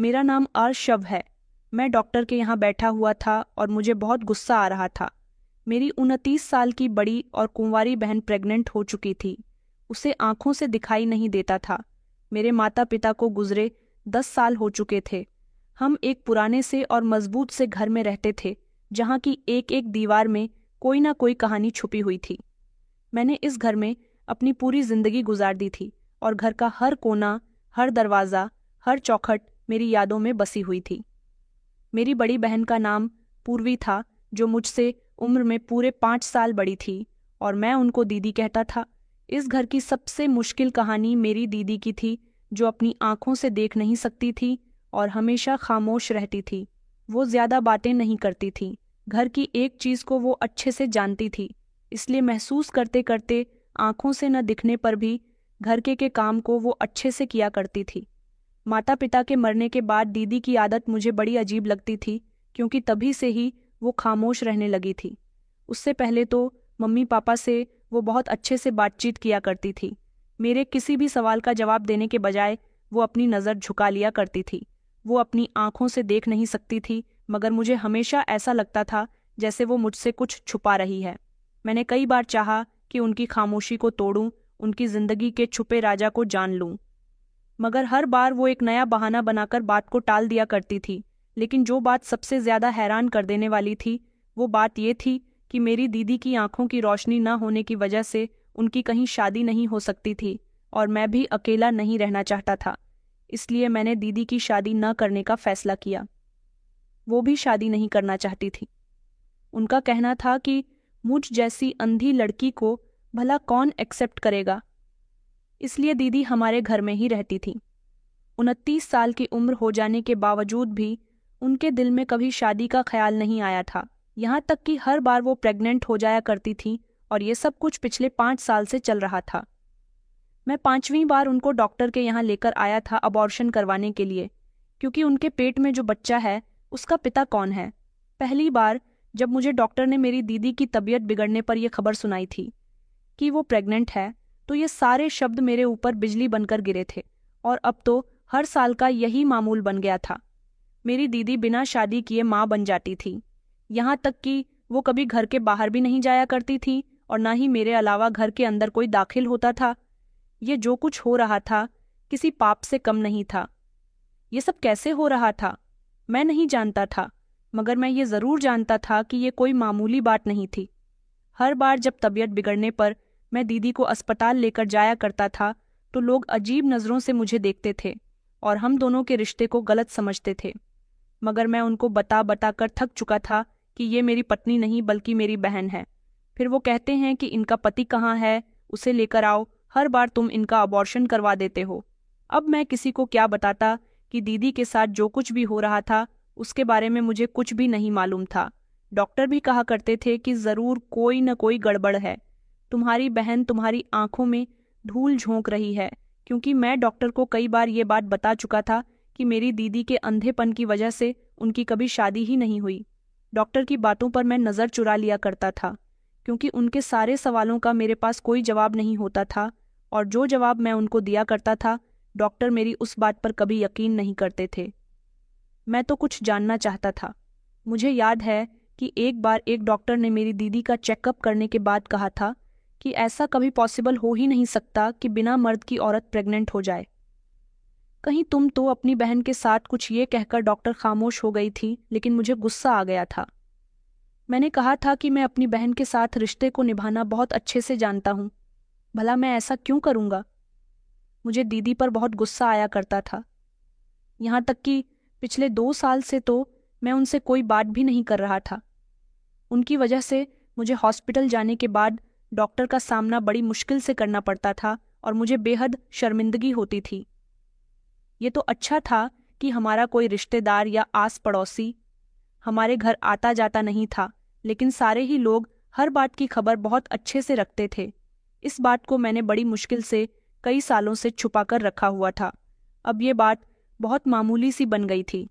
मेरा नाम अर्शव है। मैं डॉक्टर के यहाँ बैठा हुआ था और मुझे बहुत गुस्सा आ रहा था। मेरी 29 साल की बड़ी और कुंवारी बहन प्रेग्नेंट हो चुकी थी। उसे आंखों से दिखाई नहीं देता था। मेरे माता पिता को गुजरे 10 साल हो चुके थे। हम एक पुराने से और मजबूत से घर में रहते थे, जहाँ की एक एक दीवार में कोई ना कोई कहानी छुपी हुई थी। मैंने इस घर में अपनी पूरी जिंदगी गुजार दी थी और घर का हर कोना, हर दरवाज़ा, हर चौखट मेरी यादों में बसी हुई थी। मेरी बड़ी बहन का नाम पूर्वी था, जो मुझसे उम्र में पूरे 5 साल बड़ी थी और मैं उनको दीदी कहता था। इस घर की सबसे मुश्किल कहानी मेरी दीदी की थी, जो अपनी आंखों से देख नहीं सकती थी और हमेशा खामोश रहती थी। वो ज़्यादा बातें नहीं करती थी। घर की एक चीज़ को वो अच्छे से जानती थी, इसलिए महसूस करते करते आंखों से न दिखने पर भी घर के काम को वो अच्छे से किया करती थी। माता पिता के मरने के बाद दीदी की आदत मुझे बड़ी अजीब लगती थी, क्योंकि तभी से ही वो खामोश रहने लगी थी। उससे पहले तो मम्मी पापा से वो बहुत अच्छे से बातचीत किया करती थी। मेरे किसी भी सवाल का जवाब देने के बजाय वो अपनी नज़र झुका लिया करती थी। वो अपनी आंखों से देख नहीं सकती थी, मगर मुझे हमेशा ऐसा लगता था जैसे वो मुझसे कुछ छुपा रही है। मैंने कई बार चाहा कि उनकी खामोशी को तोड़ूं, उनकी जिंदगी के छुपे राजा को जान लूं, मगर हर बार वो एक नया बहाना बनाकर बात को टाल दिया करती थी। लेकिन जो बात सबसे ज्यादा हैरान कर देने वाली थी, वो बात ये थी कि मेरी दीदी की आंखों की रोशनी न होने की वजह से उनकी कहीं शादी नहीं हो सकती थी और मैं भी अकेला नहीं रहना चाहता था। इसलिए मैंने दीदी की शादी न करने का फैसला किया। वो भी शादी नहीं करना चाहती थी। उनका कहना था कि मुझ जैसी अंधी लड़की को भला कौन एक्सेप्ट करेगा, इसलिए दीदी हमारे घर में ही रहती थी। 29 साल की उम्र हो जाने के बावजूद भी उनके दिल में कभी शादी का ख्याल नहीं आया था। यहाँ तक कि हर बार वो प्रेग्नेंट हो जाया करती थी और ये सब कुछ पिछले 5 साल से चल रहा था। मैं 5वीं बार उनको डॉक्टर के यहाँ लेकर आया था अबॉर्शन करवाने के लिए, क्योंकि उनके पेट में जो बच्चा है उसका पिता कौन है। पहली बार जब मुझे डॉक्टर ने मेरी दीदी की तबीयत बिगड़ने पर यह खबर सुनाई थी कि वो प्रेग्नेंट है, तो ये सारे शब्द मेरे ऊपर बिजली बनकर गिरे थे और अब तो हर साल का यही मामूल बन गया था। मेरी दीदी बिना शादी किए माँ बन जाती थी। यहाँ तक कि वो कभी घर के बाहर भी नहीं जाया करती थी और ना ही मेरे अलावा घर के अंदर कोई दाखिल होता था। ये जो कुछ हो रहा था किसी पाप से कम नहीं था। ये सब कैसे हो रहा था मैं नहीं जानता था, मगर मैं ये ज़रूर जानता था कि ये कोई मामूली बात नहीं थी। हर बार जब तबीयत बिगड़ने पर मैं दीदी को अस्पताल लेकर जाया करता था, तो लोग अजीब नज़रों से मुझे देखते थे और हम दोनों के रिश्ते को गलत समझते थे। मगर मैं उनको बता बता कर थक चुका था कि ये मेरी पत्नी नहीं बल्कि मेरी बहन है। फिर वो कहते हैं कि इनका पति कहाँ है, उसे लेकर आओ, हर बार तुम इनका अबॉर्शन करवा देते हो। अब मैं किसी को क्या बताता कि दीदी के साथ जो कुछ भी हो रहा था उसके बारे में मुझे कुछ भी नहीं मालूम था। डॉक्टर भी कहा करते थे कि ज़रूर कोई न कोई गड़बड़ है। तुम्हारी बहन तुम्हारी आंखों में धूल झोंक रही है, क्योंकि मैं डॉक्टर को कई बार ये बात बता चुका था कि मेरी दीदी के अंधेपन की वजह से उनकी कभी शादी ही नहीं हुई। डॉक्टर की बातों पर मैं नज़र चुरा लिया करता था, क्योंकि उनके सारे सवालों का मेरे पास कोई जवाब नहीं होता था और जो जवाब मैं उनको दिया करता था, डॉक्टर मेरी उस बात पर कभी यकीन नहीं करते थे। मैं तो कुछ जानना चाहता था। मुझे याद है कि एक बार एक डॉक्टर ने मेरी दीदी का चेकअप करने के बाद कहा था कि ऐसा कभी पॉसिबल हो ही नहीं सकता कि बिना मर्द की औरत प्रेग्नेंट हो जाए। कहीं तुम तो अपनी बहन के साथ कुछ ये कहकर डॉक्टर खामोश हो गई थी, लेकिन मुझे गुस्सा आ गया था। मैंने कहा था कि मैं अपनी बहन के साथ रिश्ते को निभाना बहुत अच्छे से जानता हूँ। भला मैं ऐसा क्यों करूँगा। मुझे दीदी पर बहुत गुस्सा आया करता था। यहाँ तक कि पिछले 2 साल से तो मैं उनसे कोई बात भी नहीं कर रहा था। उनकी वजह से मुझे हॉस्पिटल जाने के बाद डॉक्टर का सामना बड़ी मुश्किल से करना पड़ता था और मुझे बेहद शर्मिंदगी होती थी। ये तो अच्छा था कि हमारा कोई रिश्तेदार या आस पड़ोसी हमारे घर आता जाता नहीं था, लेकिन सारे ही लोग हर बात की खबर बहुत अच्छे से रखते थे। इस बात को मैंने बड़ी मुश्किल से कई सालों से छुपा कर रखा हुआ था। अब ये बात बहुत मामूली सी बन गई थी।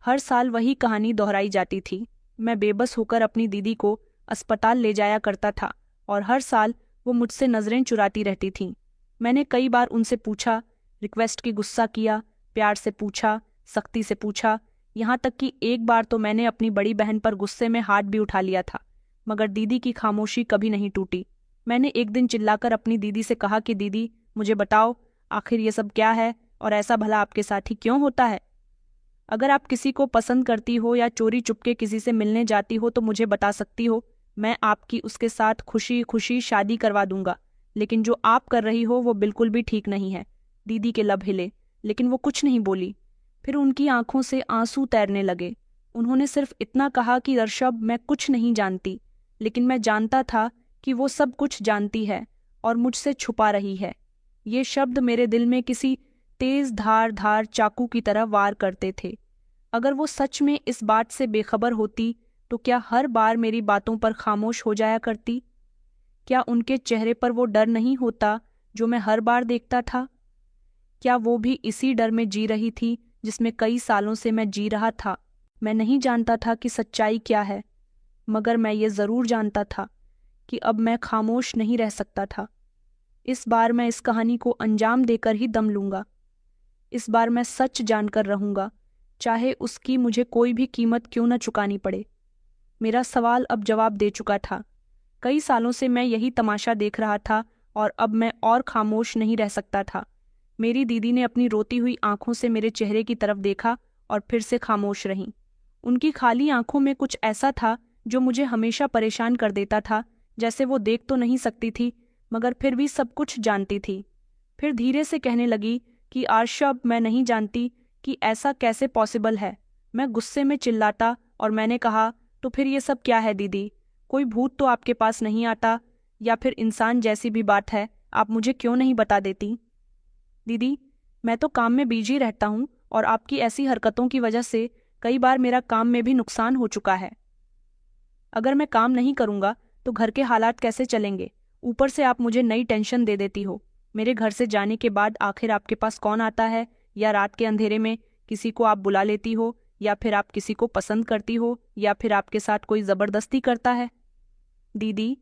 हर साल वही कहानी दोहराई जाती थी। मैं बेबस होकर अपनी दीदी को अस्पताल ले जाया करता था और हर साल वो मुझसे नज़रें चुराती रहती थीं। मैंने कई बार उनसे पूछा, रिक्वेस्ट की गुस्सा किया, प्यार से पूछा, सख्ती से पूछा। यहाँ तक कि एक बार तो मैंने अपनी बड़ी बहन पर गुस्से में हाथ भी उठा लिया था, मगर दीदी की खामोशी कभी नहीं टूटी। मैंने एक दिन चिल्लाकर अपनी दीदी से कहा कि दीदी, मुझे बताओ, आखिर ये सब क्या है और ऐसा भला आपके साथ ही क्यों होता है? अगर आप किसी को पसंद करती हो या चोरी चुपके किसी से मिलने जाती हो तो मुझे बता सकती हो, मैं आपकी उसके साथ खुशी खुशी शादी करवा दूंगा। लेकिन जो आप कर रही हो वो बिल्कुल भी ठीक नहीं है। दीदी के लब हिले, लेकिन वो कुछ नहीं बोली। फिर उनकी आंखों से आंसू तैरने लगे। उन्होंने सिर्फ इतना कहा कि ऋषभ, मैं कुछ नहीं जानती, लेकिन मैं जानता था कि वो सब कुछ जानती है और मुझसे छुपा रही है। ये शब्द मेरे दिल में किसी तेज धार धार चाकू की तरह वार करते थे। अगर वो सच में इस बात से बेखबर होती तो क्या हर बार मेरी बातों पर खामोश हो जाया करती? क्या उनके चेहरे पर वो डर नहीं होता जो मैं हर बार देखता था? क्या वो भी इसी डर में जी रही थी जिसमें कई सालों से मैं जी रहा था? मैं नहीं जानता था कि सच्चाई क्या है, मगर मैं ये जरूर जानता था कि अब मैं खामोश नहीं रह सकता था। इस बार मैं इस कहानी को अंजाम देकर ही दम लूंगा। इस बार मैं सच जानकर रहूंगा, चाहे उसकी मुझे कोई भी कीमत क्यों न चुकानी पड़े। मेरा सवाल अब जवाब दे चुका था। कई सालों से मैं यही तमाशा देख रहा था और अब मैं और खामोश नहीं रह सकता था। मेरी दीदी ने अपनी रोती हुई आंखों से मेरे चेहरे की तरफ देखा और फिर से खामोश रहीं। उनकी खाली आंखों में कुछ ऐसा था जो मुझे हमेशा परेशान कर देता था, जैसे वो देख तो नहीं सकती थी मगर फिर भी सब कुछ जानती थी। फिर धीरे से कहने लगी कि आर्शब, मैं नहीं जानती कि ऐसा कैसे पॉसिबल है। मैं गुस्से में चिल्लाता और मैंने कहा, तो फिर ये सब क्या है दीदी? कोई भूत तो आपके पास नहीं आता, या फिर इंसान जैसी भी बात है, आप मुझे क्यों नहीं बता देती? दीदी, मैं तो काम में बिजी रहता हूँ और आपकी ऐसी हरकतों की वजह से कई बार मेरा काम में भी नुकसान हो चुका है। अगर मैं काम नहीं करूँगा तो घर के हालात कैसे चलेंगे? ऊपर से आप मुझे नई टेंशन दे देती हो। मेरे घर से जाने के बाद आखिर आपके पास कौन आता है? या रात के अंधेरे में किसी को आप बुला लेती हो, या फिर आप किसी को पसंद करती हो, या फिर आपके साथ कोई जबरदस्ती करता है? दीदी,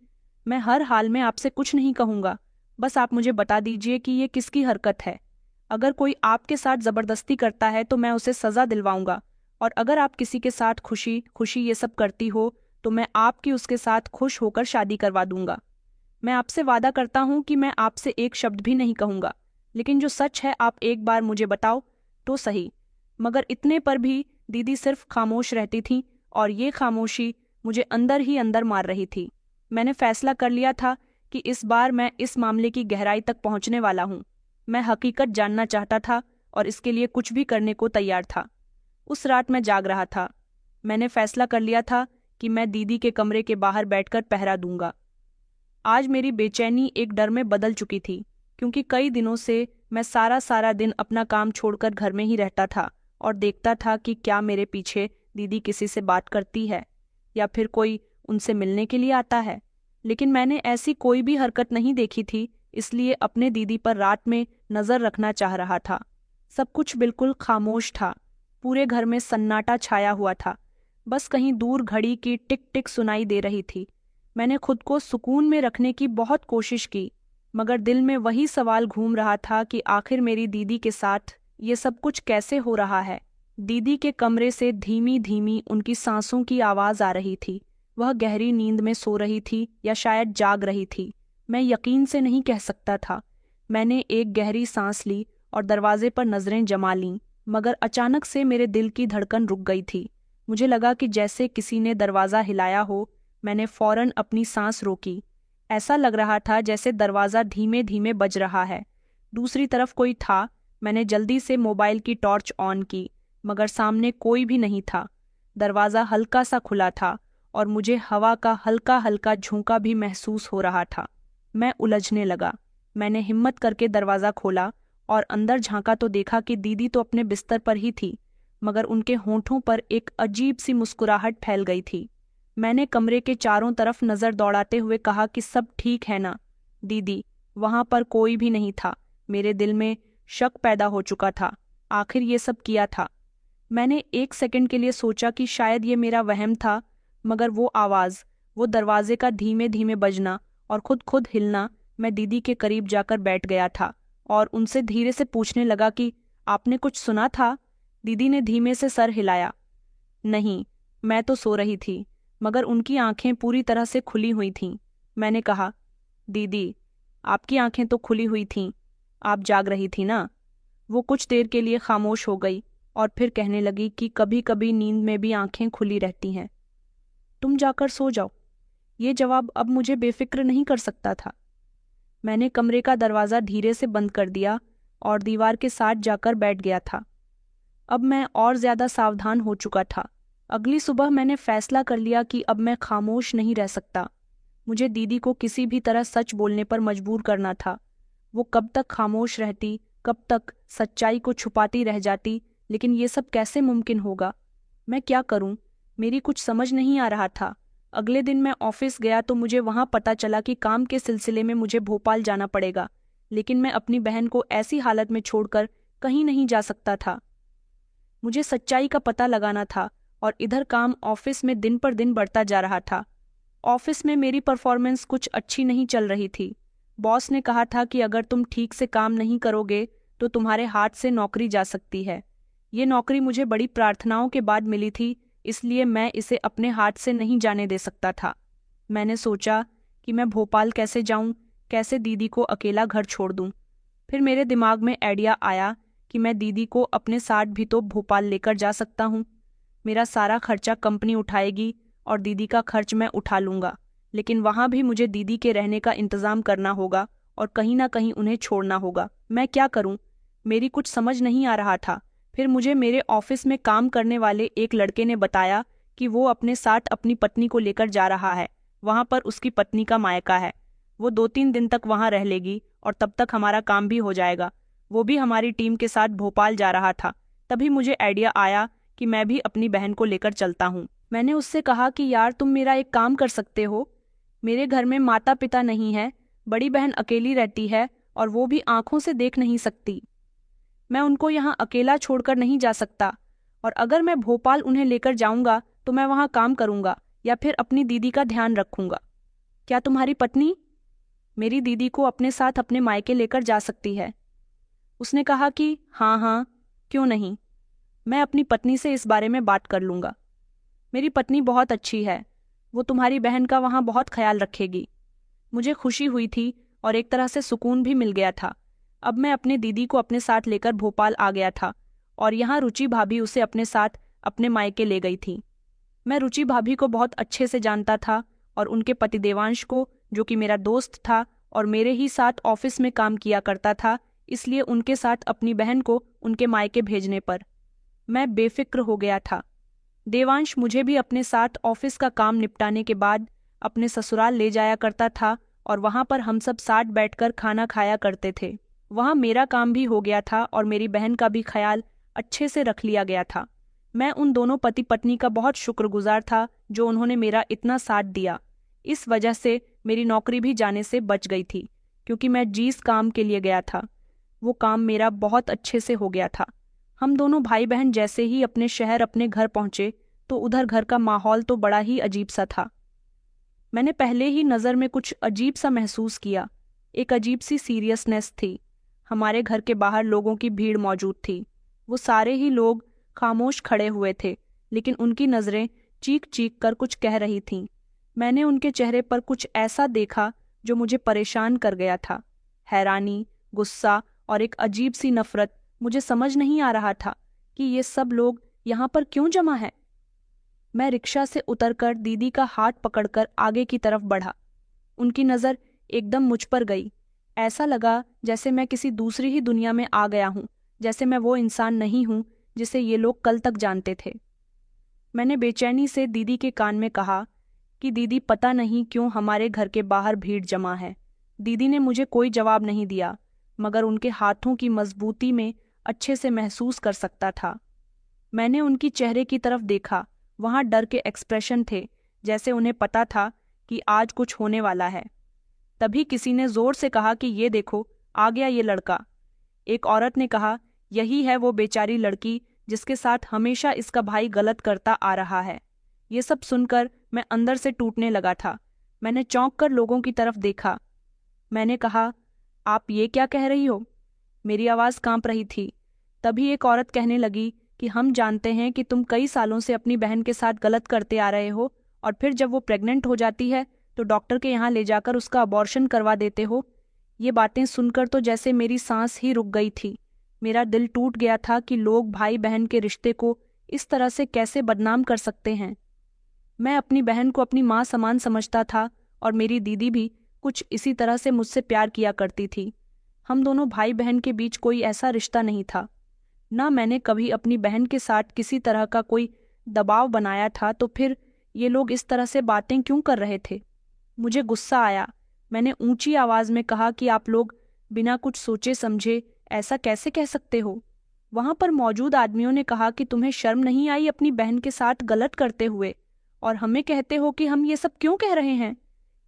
मैं हर हाल में आपसे कुछ नहीं कहूँगा, बस आप मुझे बता दीजिए कि ये किसकी हरकत है। अगर कोई आपके साथ जबरदस्ती करता है तो मैं उसे सजा दिलवाऊंगा, और अगर आप किसी के साथ खुशी खुशी ये सब करती हो तो मैं आपकी उसके साथ खुश होकर शादी करवा दूंगा। मैं आपसे वादा करता हूँ कि मैं आपसे एक शब्द भी नहीं कहूँगा, लेकिन जो सच है आप एक बार मुझे बताओ तो सही। मगर इतने पर भी दीदी सिर्फ खामोश रहती थी और ये खामोशी मुझे अंदर ही अंदर मार रही थी। मैंने फैसला कर लिया था कि इस बार मैं इस मामले की गहराई तक पहुंचने वाला हूँ। मैं हकीकत जानना चाहता था और इसके लिए कुछ भी करने को तैयार था। उस रात मैं जाग रहा था। मैंने फैसला कर लिया था कि मैं दीदी के कमरे के बाहर बैठकर पहरा दूंगा। आज मेरी बेचैनी एक डर में बदल चुकी थी, क्योंकि कई दिनों से मैं सारा सारा दिन अपना काम छोड़कर घर में ही रहता था और देखता था कि क्या मेरे पीछे दीदी किसी से बात करती है या फिर कोई उनसे मिलने के लिए आता है। लेकिन मैंने ऐसी कोई भी हरकत नहीं देखी थी, इसलिए अपने दीदी पर रात में नजर रखना चाह रहा था। सब कुछ बिल्कुल खामोश था। पूरे घर में सन्नाटा छाया हुआ था। बस कहीं दूर घड़ी की टिक टिक सुनाई दे रही थी। मैंने खुद को सुकून में रखने की बहुत कोशिश की, मगर दिल में वही सवाल घूम रहा था कि आखिर मेरी दीदी के साथ ये सब कुछ कैसे हो रहा है। दीदी के कमरे से धीमी धीमी उनकी सांसों की आवाज आ रही थी। वह गहरी नींद में सो रही थी या शायद जाग रही थी, मैं यकीन से नहीं कह सकता था। मैंने एक गहरी सांस ली और दरवाजे पर नजरें जमा लीं, मगर अचानक से मेरे दिल की धड़कन रुक गई थी। मुझे लगा कि जैसे किसी ने दरवाज़ा हिलाया हो। मैंने फौरन अपनी सांस रोकी। ऐसा लग रहा था जैसे दरवाज़ा धीमे धीमे बज रहा है। दूसरी तरफ कोई था। मैंने जल्दी से मोबाइल की टॉर्च ऑन की, मगर सामने कोई भी नहीं था। दरवाज़ा हल्का सा खुला था और मुझे हवा का हल्का हल्का झोंका भी महसूस हो रहा था। मैं उलझने लगा। मैंने हिम्मत करके दरवाज़ा खोला और अंदर झांका तो देखा कि दीदी तो अपने बिस्तर पर ही थी, मगर उनके होंठों पर एक अजीब सी मुस्कुराहट फैल गई थी। मैंने कमरे के चारों तरफ नज़र दौड़ाते हुए कहा कि सब ठीक है ना? दीदी, वहां पर कोई भी नहीं था। मेरे दिल में शक पैदा हो चुका था। आखिर ये सब किया था। मैंने एक सेकंड के लिए सोचा कि शायद ये मेरा वहम था, मगर वो आवाज़, वो दरवाजे का धीमे धीमे बजना और खुद खुद हिलना। मैं दीदी के करीब जाकर बैठ गया था और उनसे धीरे से पूछने लगा कि आपने कुछ सुना था? दीदी ने धीमे से सर हिलाया। नहीं, मैं तो सो रही थी, मगर उनकी आंखें पूरी तरह से खुली हुई थीं। मैंने कहा, दीदी, आपकी आंखें तो खुली हुई थीं, आप जाग रही थी ना। वो कुछ देर के लिए खामोश हो गई और फिर कहने लगी कि कभी कभी नींद में भी आंखें खुली रहती हैं। तुम जाकर सो जाओ। ये जवाब अब मुझे बेफिक्र नहीं कर सकता था। मैंने कमरे का दरवाज़ा धीरे से बंद कर दिया और दीवार के साथ जाकर बैठ गया था। अब मैं और ज्यादा सावधान हो चुका था। अगली सुबह मैंने फैसला कर लिया कि अब मैं खामोश नहीं रह सकता। मुझे दीदी को किसी भी तरह सच बोलने पर मजबूर करना था। वो कब तक खामोश रहती, कब तक सच्चाई को छुपाती रह जाती, लेकिन ये सब कैसे मुमकिन होगा? मैं क्या करूं? मेरी कुछ समझ नहीं आ रहा था। अगले दिन मैं ऑफिस गया तो मुझे वहां पता चला कि काम के सिलसिले में मुझे भोपाल जाना पड़ेगा, लेकिन मैं अपनी बहन को ऐसी हालत में छोड़कर कहीं नहीं जा सकता था। मुझे सच्चाई का पता लगाना था और इधर काम ऑफिस में दिन पर दिन बढ़ता जा रहा था। ऑफिस में मेरी परफॉर्मेंस कुछ अच्छी नहीं चल रही थी। बॉस ने कहा था कि अगर तुम ठीक से काम नहीं करोगे तो तुम्हारे हाथ से नौकरी जा सकती है। ये नौकरी मुझे बड़ी प्रार्थनाओं के बाद मिली थी, इसलिए मैं इसे अपने हाथ से नहीं जाने दे सकता था। मैंने सोचा कि मैं भोपाल कैसे जाऊं, कैसे दीदी को अकेला घर छोड़ दूं। फिर मेरे दिमाग में आइडिया आया कि मैं दीदी को अपने साथ भी तो भोपाल लेकर जा सकता हूँ। मेरा सारा खर्चा कंपनी उठाएगी और दीदी का खर्च मैं उठा लूंगा, लेकिन वहां भी मुझे दीदी के रहने का इंतजाम करना होगा और कहीं ना कहीं उन्हें छोड़ना होगा। मैं क्या करूं? मेरी कुछ समझ नहीं आ रहा था। फिर मुझे मेरे ऑफिस में काम करने वाले एक लड़के ने बताया कि वो अपने साथ अपनी पत्नी को लेकर जा रहा है। वहां पर उसकी पत्नी का मायका है। वो 2-3 दिन तक वहां रह लेगी और तब तक हमारा काम भी हो जाएगा। वो भी हमारी टीम के साथ भोपाल जा रहा था। तभी मुझे आइडिया आया कि मैं भी अपनी बहन को लेकर चलता हूँ। मैंने उससे कहा कि यार, तुम मेरा एक काम कर सकते हो। मेरे घर में माता पिता नहीं है, बड़ी बहन अकेली रहती है और वो भी आंखों से देख नहीं सकती। मैं उनको यहाँ अकेला छोड़कर नहीं जा सकता, और अगर मैं भोपाल उन्हें लेकर जाऊंगा तो मैं वहाँ काम करूंगा या फिर अपनी दीदी का ध्यान रखूंगा। क्या तुम्हारी पत्नी मेरी दीदी को अपने साथ अपने मायके लेकर जा सकती है? उसने कहा कि हाँ हाँ, क्यों नहीं, मैं अपनी पत्नी से इस बारे में बात कर लूंगा। मेरी पत्नी बहुत अच्छी है, वो तुम्हारी बहन का वहाँ बहुत ख्याल रखेगी। मुझे खुशी हुई थी और एक तरह से सुकून भी मिल गया था। अब मैं अपने दीदी को अपने साथ लेकर भोपाल आ गया था और यहाँ रुचि भाभी उसे अपने साथ अपने मायके ले गई थी। मैं रुचि भाभी को बहुत अच्छे से जानता था और उनके पति देवांश को, जो कि मेरा दोस्त था और मेरे ही साथ ऑफिस में काम किया करता था, इसलिए उनके साथ अपनी बहन को उनके मायके भेजने पर मैं बेफिक्र हो गया था। देवांश मुझे भी अपने साथ ऑफिस का काम निपटाने के बाद अपने ससुराल ले जाया करता था और वहां पर हम सब साथ बैठकर खाना खाया करते थे। वहां मेरा काम भी हो गया था और मेरी बहन का भी ख्याल अच्छे से रख लिया गया था। मैं उन दोनों पति पत्नी का बहुत शुक्रगुजार था जो उन्होंने मेरा इतना साथ दिया। इस वजह से मेरी नौकरी भी जाने से बच गई थी, क्योंकि मैं जिस काम के लिए गया था वो काम मेरा बहुत अच्छे से हो गया था। हम दोनों भाई बहन जैसे ही अपने शहर अपने घर पहुंचे तो उधर घर का माहौल तो बड़ा ही अजीब सा था। मैंने पहले ही नज़र में कुछ अजीब सा महसूस किया। एक अजीब सी सीरियसनेस थी। हमारे घर के बाहर लोगों की भीड़ मौजूद थी। वो सारे ही लोग खामोश खड़े हुए थे, लेकिन उनकी नज़रें चीख चीख कर कुछ कह रही थीं। मैंने उनके चेहरे पर कुछ ऐसा देखा जो मुझे परेशान कर गया था। हैरानी, गुस्सा और एक अजीब सी नफरत। मुझे समझ नहीं आ रहा था कि ये सब लोग यहाँ पर क्यों जमा हैं। मैं रिक्शा से उतरकर दीदी का हाथ पकड़कर आगे की तरफ बढ़ा। उनकी नज़र एकदम मुझ पर गई। ऐसा लगा जैसे मैं किसी दूसरी ही दुनिया में आ गया हूँ, जैसे मैं वो इंसान नहीं हूँ जिसे ये लोग कल तक जानते थे। मैंने बेचैनी से दीदी के कान में कहा कि दीदी, पता नहीं क्यों हमारे घर के बाहर भीड़ जमा है। दीदी ने मुझे कोई जवाब नहीं दिया, मगर उनके हाथों की मजबूती में अच्छे से महसूस कर सकता था। मैंने उनकी चेहरे की तरफ देखा। वहां डर के एक्सप्रेशन थे, जैसे उन्हें पता था कि आज कुछ होने वाला है। तभी किसी ने जोर से कहा कि ये देखो, आ गया ये लड़का। एक औरत ने कहा, यही है वो बेचारी लड़की जिसके साथ हमेशा इसका भाई गलत करता आ रहा है। ये सब सुनकर मैं अंदर से टूटने लगा था। मैंने चौंक कर लोगों की तरफ देखा। मैंने कहा, आप ये क्या कह रही हो? मेरी आवाज़ कांप रही थी। तभी एक औरत कहने लगी कि हम जानते हैं कि तुम कई सालों से अपनी बहन के साथ गलत करते आ रहे हो और फिर जब वो प्रेग्नेंट हो जाती है तो डॉक्टर के यहाँ ले जाकर उसका अबॉर्शन करवा देते हो। ये बातें सुनकर तो जैसे मेरी सांस ही रुक गई थी। मेरा दिल टूट गया था कि लोग भाई बहन के रिश्ते को इस तरह से कैसे बदनाम कर सकते हैं। मैं अपनी बहन को अपनी माँ समान समझता था और मेरी दीदी भी कुछ इसी तरह से मुझसे प्यार किया करती थी। हम दोनों भाई बहन के बीच कोई ऐसा रिश्ता नहीं था। ना मैंने कभी अपनी बहन के साथ किसी तरह का कोई दबाव बनाया था, तो फिर ये लोग इस तरह से बातें क्यों कर रहे थे। मुझे गुस्सा आया। मैंने ऊंची आवाज में कहा कि आप लोग बिना कुछ सोचे समझे ऐसा कैसे कह सकते हो। वहां पर मौजूद आदमियों ने कहा कि तुम्हें शर्म नहीं आई अपनी बहन के साथ गलत करते हुए, और हमें कहते हो कि हम ये सब क्यों कह रहे हैं।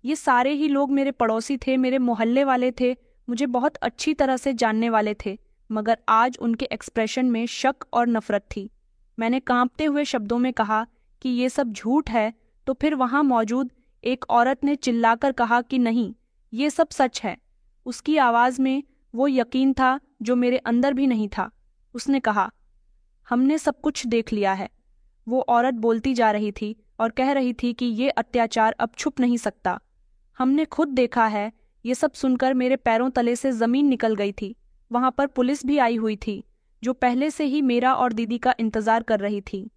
ये सारे ही लोग मेरे पड़ोसी थे, मेरे मोहल्ले वाले थे, मुझे बहुत अच्छी तरह से जानने वाले थे, मगर आज उनके एक्सप्रेशन में शक और नफरत थी। मैंने कांपते हुए शब्दों में कहा कि ये सब झूठ है, तो फिर वहां मौजूद एक औरत ने चिल्लाकर कहा कि नहीं, ये सब सच है। उसकी आवाज में वो यकीन था जो मेरे अंदर भी नहीं था। उसने कहा, हमने सब कुछ देख लिया है। वो औरत बोलती जा रही थी और कह रही थी कि ये अत्याचार अब छुप नहीं सकता। हमने खुद देखा है। ये सब सुनकर मेरे पैरों तले से जमीन निकल गई थी। वहां पर पुलिस भी आई हुई थी, जो पहले से ही मेरा और दीदी का इंतजार कर रही थी।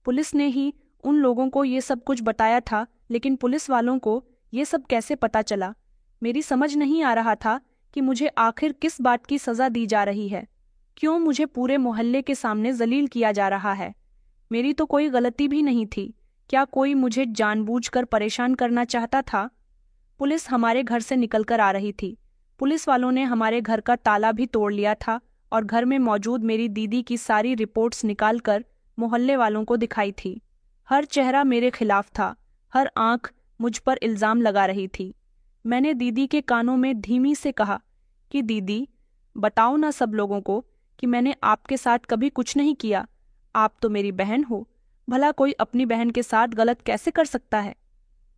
पुलिस ने ही उन लोगों को ये सब कुछ बताया था, लेकिन पुलिस वालों को ये सब कैसे पता चला। मेरी समझ नहीं आ रहा था कि मुझे आखिर किस बात की सजा दी जा रही है। क्यों मुझे पूरे मोहल्ले के सामने जलील किया जा रहा है। मेरी तो कोई गलती भी नहीं थी। क्या कोई मुझे जानबूझकर परेशान करना चाहता था। पुलिस हमारे घर से निकलकर आ रही थी। पुलिस वालों ने हमारे घर का ताला भी तोड़ लिया था और घर में मौजूद मेरी दीदी की सारी रिपोर्ट्स निकालकर मोहल्ले वालों को दिखाई थी। हर चेहरा मेरे खिलाफ था, हर आंख मुझ पर इल्जाम लगा रही थी। मैंने दीदी के कानों में धीमी से कहा कि दीदी, बताओ ना सब लोगों को कि मैंने आपके साथ कभी कुछ नहीं किया। आप तो मेरी बहन हो, भला कोई अपनी बहन के साथ गलत कैसे कर सकता है।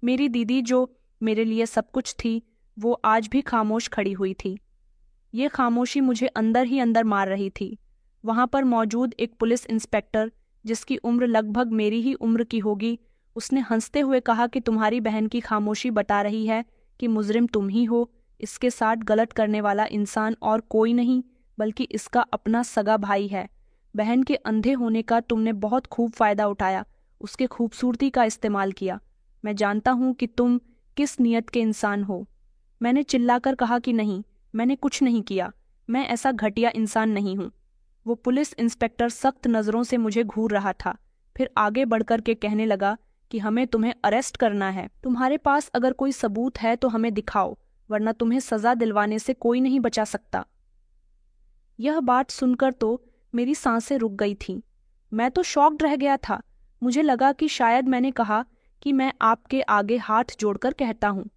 मेरी दीदी जो मेरे लिए सब कुछ थी, वो आज भी खामोश खड़ी हुई थी। ये खामोशी मुझे अंदर ही अंदर मार रही थी। वहां पर मौजूद एक पुलिस इंस्पेक्टर, जिसकी उम्र लगभग मेरी ही उम्र की होगी, उसने हंसते हुए कहा कि तुम्हारी बहन की खामोशी बता रही है कि मुजरिम तुम ही हो। इसके साथ गलत करने वाला इंसान और कोई नहीं बल्कि इसका अपना सगा भाई है। बहन के अंधे होने का तुमने बहुत खूब फायदा उठाया, उसके खूबसूरती का इस्तेमाल किया। मैं जानता हूं कि तुम किस नियत के इंसान हो। मैंने चिल्लाकर कहा कि नहीं, मैंने कुछ नहीं किया, मैं ऐसा घटिया इंसान नहीं हूं। वो पुलिस इंस्पेक्टर सख्त नज़रों से मुझे घूर रहा था, फिर आगे बढ़कर के कहने लगा कि हमें तुम्हें अरेस्ट करना है। तुम्हारे पास अगर कोई सबूत है तो हमें दिखाओ, वरना तुम्हें सजा दिलवाने से कोई नहीं बचा सकता। यह बात सुनकर तो मेरी सांसें रुक गई थीं। मैं तो शॉक्ड रह गया था। मुझे लगा कि शायद मैंने कहा कि मैं आपके आगे हाथ जोड़कर कहता हूँ।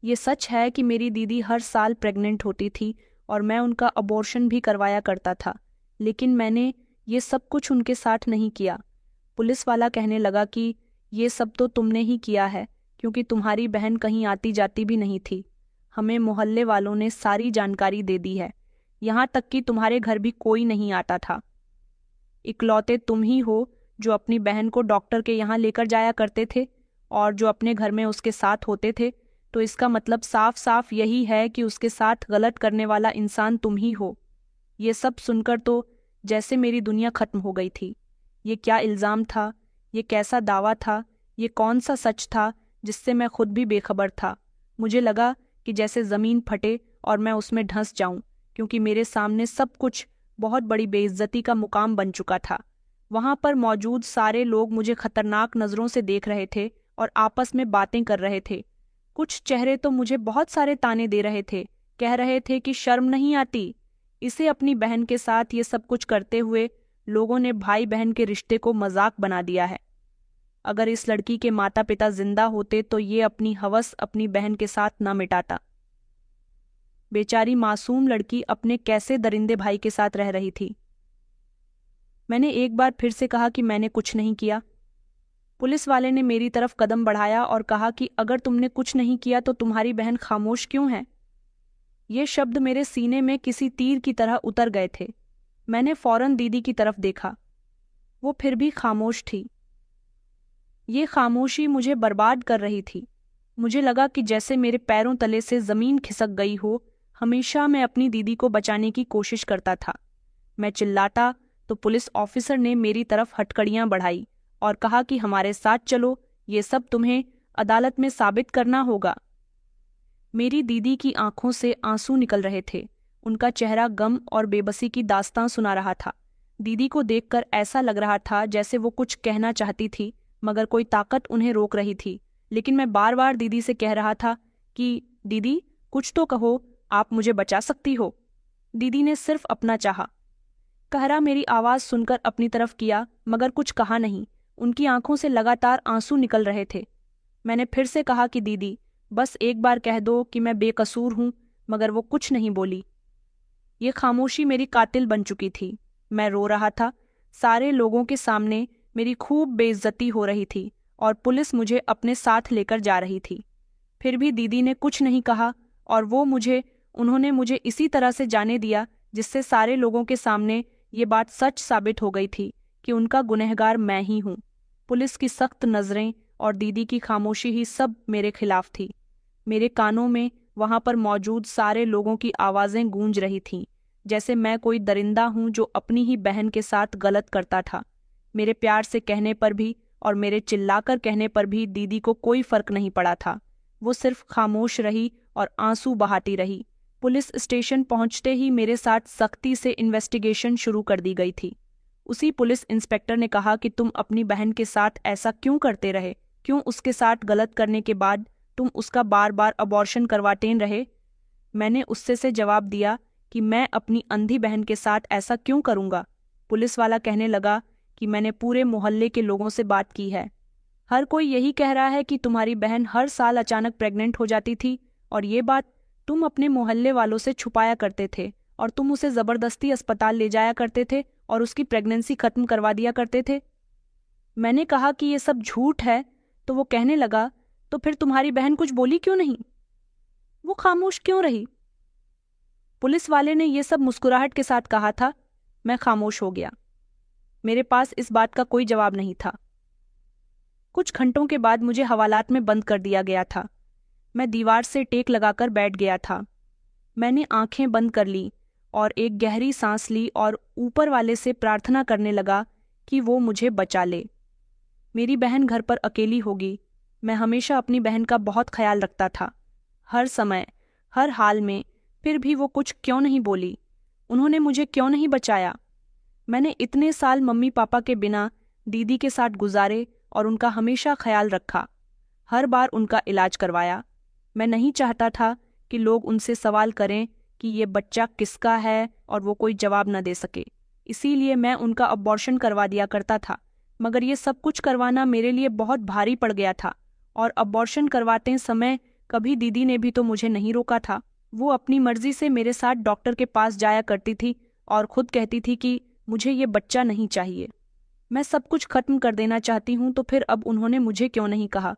ये सच है कि मेरी दीदी हर साल प्रेग्नेंट होती थी और मैं उनका अबॉर्शन भी करवाया करता था, लेकिन मैंने ये सब कुछ उनके साथ नहीं किया। पुलिस वाला कहने लगा कि ये सब तो तुमने ही किया है, क्योंकि तुम्हारी बहन कहीं आती जाती भी नहीं थी। हमें मोहल्ले वालों ने सारी जानकारी दे दी है, यहाँ तक कि तुम्हारे घर भी कोई नहीं आता था। इकलौते तुम ही हो जो अपनी बहन को डॉक्टर के यहाँ लेकर जाया करते थे और जो अपने घर में उसके साथ होते थे, तो इसका मतलब साफ साफ यही है कि उसके साथ गलत करने वाला इंसान तुम ही हो। ये सब सुनकर तो जैसे मेरी दुनिया खत्म हो गई थी। ये क्या इल्ज़ाम था, ये कैसा दावा था, ये कौन सा सच था जिससे मैं खुद भी बेखबर था। मुझे लगा कि जैसे ज़मीन फटे और मैं उसमें धंस जाऊं, क्योंकि मेरे सामने सब कुछ बहुत बड़ी बेइज्जती का मुकाम बन चुका था। वहां पर मौजूद सारे लोग मुझे खतरनाक नज़रों से देख रहे थे और आपस में बातें कर रहे थे। कुछ चेहरे तो मुझे बहुत सारे ताने दे रहे थे, कह रहे थे कि शर्म नहीं आती इसे अपनी बहन के साथ ये सब कुछ करते हुए। लोगों ने भाई बहन के रिश्ते को मजाक बना दिया है। अगर इस लड़की के माता पिता जिंदा होते तो ये अपनी हवस अपनी बहन के साथ ना मिटाता। बेचारी मासूम लड़की अपने कैसे दरिंदे भाई के साथ रह रही थी। मैंने एक बार फिर से कहा कि मैंने कुछ नहीं किया। पुलिस वाले ने मेरी तरफ कदम बढ़ाया और कहा कि अगर तुमने कुछ नहीं किया तो तुम्हारी बहन खामोश क्यों है। ये शब्द मेरे सीने में किसी तीर की तरह उतर गए थे। मैंने फौरन दीदी की तरफ देखा। वो फिर भी खामोश थी। ये खामोशी मुझे बर्बाद कर रही थी। मुझे लगा कि जैसे मेरे पैरों तले से जमीन खिसक गई हो। हमेशा मैं अपनी दीदी को बचाने की कोशिश करता था। मैं चिल्लाता तो पुलिस ऑफिसर ने मेरी तरफ हथकड़ियां बढ़ाई और कहा कि हमारे साथ चलो, ये सब तुम्हें अदालत में साबित करना होगा। मेरी दीदी की आंखों से आंसू निकल रहे थे। उनका चेहरा गम और बेबसी की दास्तां सुना रहा था। दीदी को देखकर ऐसा लग रहा था जैसे वो कुछ कहना चाहती थी, मगर कोई ताकत उन्हें रोक रही थी। लेकिन मैं बार बार दीदी से कह रहा था कि दीदी, कुछ तो कहो, आप मुझे बचा सकती हो। दीदी ने सिर्फ अपना चाहा। कहरा मेरी आवाज़ सुनकर अपनी तरफ किया, मगर कुछ कहा नहीं। उनकी आंखों से लगातार आंसू निकल रहे थे। मैंने फिर से कहा कि दीदी, बस एक बार कह दो कि मैं बेकसूर हूं, मगर वो कुछ नहीं बोली। ये खामोशी मेरी कातिल बन चुकी थी। मैं रो रहा था। सारे लोगों के सामने मेरी खूब बेइज्जती हो रही थी और पुलिस मुझे अपने साथ लेकर जा रही थी। फिर भी दीदी ने कुछ नहीं कहा और उन्होंने मुझे इसी तरह से जाने दिया जिससे सारे लोगों के सामने ये बात सच साबित हो गई थी कि उनका गुनहगार मैं ही हूँ। पुलिस की सख्त नज़रें और दीदी की खामोशी ही सब मेरे खिलाफ थी। मेरे कानों में वहां पर मौजूद सारे लोगों की आवाज़ें गूंज रही थीं, जैसे मैं कोई दरिंदा हूं जो अपनी ही बहन के साथ गलत करता था। मेरे प्यार से कहने पर भी और मेरे चिल्लाकर कहने पर भी दीदी को कोई फर्क नहीं पड़ा था। वो सिर्फ खामोश रही और आंसू बहाती रही। पुलिस स्टेशन पहुंचते ही मेरे साथ सख्ती से इन्वेस्टिगेशन शुरू कर दी गई थी। उसी पुलिस इंस्पेक्टर ने कहा कि तुम अपनी बहन के साथ ऐसा क्यों करते रहे, क्यों उसके साथ गलत करने के बाद तुम उसका बार बार अबॉर्शन करवाते रहे। मैंने उससे से जवाब दिया कि मैं अपनी अंधी बहन के साथ ऐसा क्यों करूंगा। पुलिस वाला कहने लगा कि मैंने पूरे मोहल्ले के लोगों से बात की है। हर कोई यही कह रहा है कि तुम्हारी बहन हर साल अचानक प्रेग्नेंट हो जाती थी और ये बात तुम अपने मोहल्ले वालों से छुपाया करते थे और तुम उसे जबरदस्ती अस्पताल ले जाया करते थे और उसकी प्रेगनेंसी खत्म करवा दिया करते थे। मैंने कहा कि ये सब झूठ है, तो वो कहने लगा, तो फिर तुम्हारी बहन कुछ बोली क्यों नहीं? वो खामोश क्यों रही? पुलिस वाले ने ये सब मुस्कुराहट के साथ कहा था। मैं खामोश हो गया। मेरे पास इस बात का कोई जवाब नहीं था। कुछ घंटों के बाद मुझे हवालात में बंद कर दिया गया था। मैं दीवार से टेक लगाकर बैठ गया था। मैंने आंखें बंद कर ली और एक गहरी सांस ली और ऊपर वाले से प्रार्थना करने लगा कि वो मुझे बचा ले। मेरी बहन घर पर अकेली होगी। मैं हमेशा अपनी बहन का बहुत ख्याल रखता था, हर समय, हर हाल में। फिर भी वो कुछ क्यों नहीं बोली? उन्होंने मुझे क्यों नहीं बचाया? मैंने इतने साल मम्मी पापा के बिना दीदी के साथ गुजारे और उनका हमेशा ख्याल रखा, हर बार उनका इलाज करवाया। मैं नहीं चाहता था कि लोग उनसे सवाल करें कि ये बच्चा किसका है और वो कोई जवाब न दे सके। इसीलिए मैं उनका अबॉर्शन करवा दिया करता था। मगर ये सब कुछ करवाना मेरे लिए बहुत भारी पड़ गया था और अबॉर्शन करवाते समय कभी दीदी ने भी तो मुझे नहीं रोका था। वो अपनी मर्जी से मेरे साथ डॉक्टर के पास जाया करती थी और खुद कहती थी कि मुझे ये बच्चा नहीं चाहिए। मैं सब कुछ खत्म कर देना चाहती हूँ, तो फिर अब उन्होंने मुझे क्यों नहीं कहा?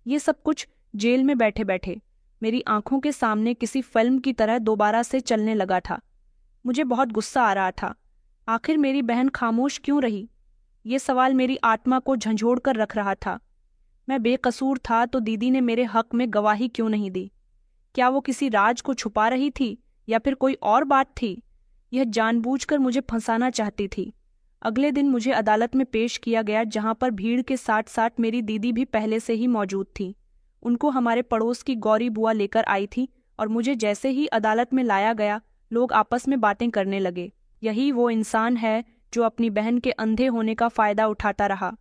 ये सब कुछ जेल में बैठे बैठे मेरी आंखों के सामने किसी फिल्म की तरह दोबारा से चलने लगा था। मुझे बहुत गुस्सा आ रहा था। आखिर मेरी बहन खामोश क्यों रही? ये सवाल मेरी आत्मा को झंझोड़ कर रख रहा था। मैं बेकसूर था तो दीदी ने मेरे हक में गवाही क्यों नहीं दी? क्या वो किसी राज को छुपा रही थी या फिर कोई और बात थी? यह जानबूझकर मुझे फंसाना चाहती थी। अगले दिन मुझे अदालत में पेश किया गया, जहां पर भीड़ के साथ साथ मेरी दीदी भी पहले से ही मौजूद थी। उनको हमारे पड़ोस की गौरी बुआ लेकर आई थी और मुझे जैसे ही अदालत में लाया गया, लोग आपस में बातें करने लगे। यही वो इंसान है जो अपनी बहन के अंधे होने का फायदा उठाता रहा।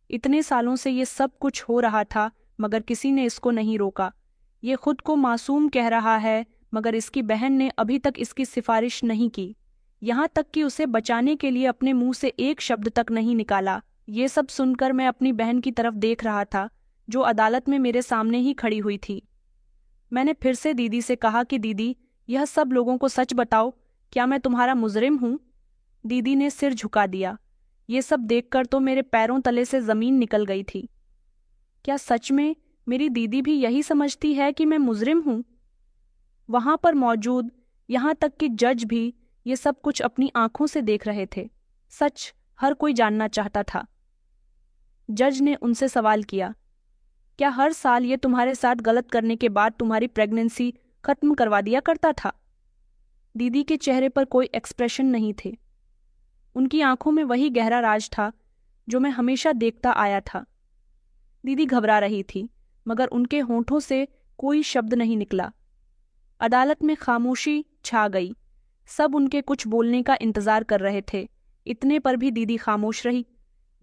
इतने सालों से ये सब कुछ हो रहा था, मगर किसी ने इसको नहीं रोका। ये खुद को मासूम कह रहा है, मगर इसकी बहन ने अभी तक इसकी सिफारिश नहीं की। यहाँ तक कि उसे बचाने के लिए अपने मुंह से एक शब्द तक नहीं निकाला। ये सब सुनकर मैं अपनी बहन की तरफ देख रहा था, जो अदालत में मेरे सामने ही खड़ी हुई थी। मैंने फिर से दीदी से कहा कि दीदी, यह सब लोगों को सच बताओ, क्या मैं तुम्हारा मुजरिम हूँ? दीदी ने सिर झुका दिया। ये सब देखकर तो मेरे पैरों तले से जमीन निकल गई थी। क्या सच में मेरी दीदी भी यही समझती है कि मैं मुजरिम हूँ? वहां पर मौजूद यहाँ तक कि जज भी ये सब कुछ अपनी आंखों से देख रहे थे। सच हर कोई जानना चाहता था। जज ने उनसे सवाल किया, क्या हर साल ये तुम्हारे साथ गलत करने के बाद तुम्हारी प्रेगनेंसी खत्म करवा दिया करता था? दीदी के चेहरे पर कोई एक्सप्रेशन नहीं थे। उनकी आंखों में वही गहरा राज था जो मैं हमेशा देखता आया था। दीदी घबरा रही थी, मगर उनके होंठों से कोई शब्द नहीं निकला। अदालत में खामोशी छा गई। सब उनके कुछ बोलने का इंतजार कर रहे थे। इतने पर भी दीदी खामोश रही।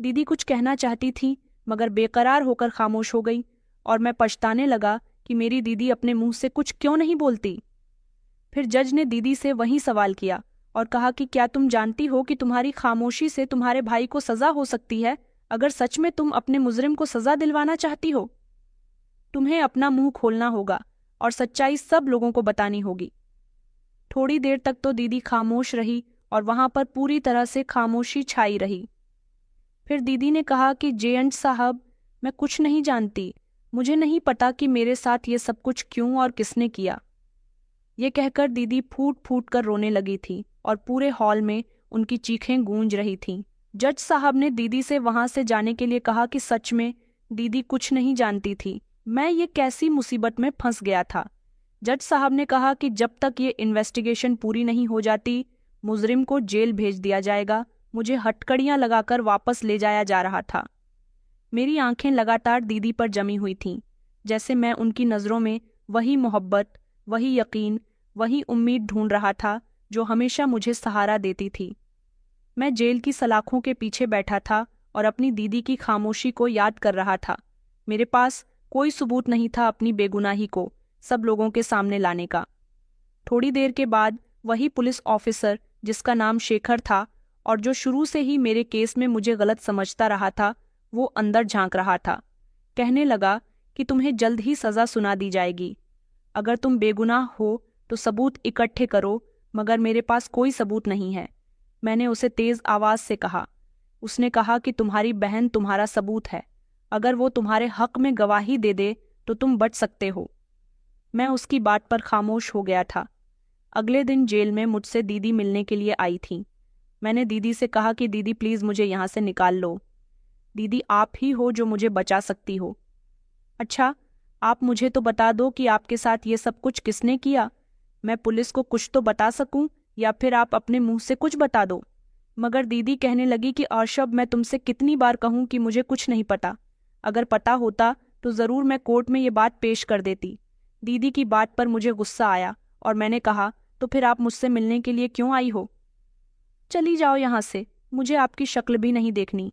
दीदी कुछ कहना चाहती थी, मगर बेकरार होकर खामोश हो गई, और मैं पछताने लगा कि मेरी दीदी अपने मुंह से कुछ क्यों नहीं बोलती। फिर जज ने दीदी से वही सवाल किया और कहा कि क्या तुम जानती हो कि तुम्हारी खामोशी से तुम्हारे भाई को सजा हो सकती है? अगर सच में तुम अपने मुजरिम को सजा दिलवाना चाहती हो, तुम्हें अपना मुंह खोलना होगा और सच्चाई सब लोगों को बतानी होगी। थोड़ी देर तक तो दीदी खामोश रही और वहां पर पूरी तरह से खामोशी छाई रही। फिर दीदी ने कहा कि जज साहब, मैं कुछ नहीं जानती। मुझे नहीं पता कि मेरे साथ ये सब कुछ क्यों और किसने किया। ये कहकर दीदी फूट फूट कर रोने लगी थी और पूरे हॉल में उनकी चीखें गूंज रही थीं। जज साहब ने दीदी से वहां से जाने के लिए कहा कि सच में दीदी कुछ नहीं जानती थी। मैं ये कैसी मुसीबत में फंस गया था। जज साहब ने कहा कि जब तक ये इन्वेस्टिगेशन पूरी नहीं हो जाती, मुजरिम को जेल भेज दिया जाएगा। मुझे हथकड़ियां लगाकर वापस ले जाया जा रहा था। मेरी आंखें लगातार दीदी पर जमी हुई थीं, जैसे मैं उनकी नज़रों में वही मोहब्बत, वही यकीन, वही उम्मीद ढूंढ रहा था जो हमेशा मुझे सहारा देती थी। मैं जेल की सलाखों के पीछे बैठा था और अपनी दीदी की खामोशी को याद कर रहा था। मेरे पास कोई सबूत नहीं था अपनी बेगुनाही को सब लोगों के सामने लाने का। थोड़ी देर के बाद वही पुलिस ऑफिसर जिसका नाम शेखर था और जो शुरू से ही मेरे केस में मुझे गलत समझता रहा था, वो अंदर झांक रहा था। कहने लगा कि तुम्हें जल्द ही सजा सुना दी जाएगी। अगर तुम बेगुनाह हो तो सबूत इकट्ठे करो, मगर मेरे पास कोई सबूत नहीं है। मैंने उसे तेज आवाज से कहा। उसने कहा कि तुम्हारी बहन तुम्हारा सबूत है। अगर वो तुम्हारे हक में गवाही दे दे तो तुम बच सकते हो। मैं उसकी बात पर खामोश हो गया था। अगले दिन जेल में मुझसे दीदी मिलने के लिए आई थी। मैंने दीदी से कहा कि दीदी प्लीज़ मुझे यहाँ से निकाल लो। दीदी, आप ही हो जो मुझे बचा सकती हो। अच्छा, आप मुझे तो बता दो कि आपके साथ ये सब कुछ किसने किया। मैं पुलिस को कुछ तो बता सकूं, या फिर आप अपने मुंह से कुछ बता दो। मगर दीदी कहने लगी कि अर्शब, मैं तुमसे कितनी बार कहूं कि मुझे कुछ नहीं पता। अगर पता होता तो ज़रूर मैं कोर्ट में ये बात पेश कर देती। दीदी की बात पर मुझे गुस्सा आया और मैंने कहा, तो फिर आप मुझसे मिलने के लिए क्यों आई हो? चली जाओ यहाँ से, मुझे आपकी शक्ल भी नहीं देखनी।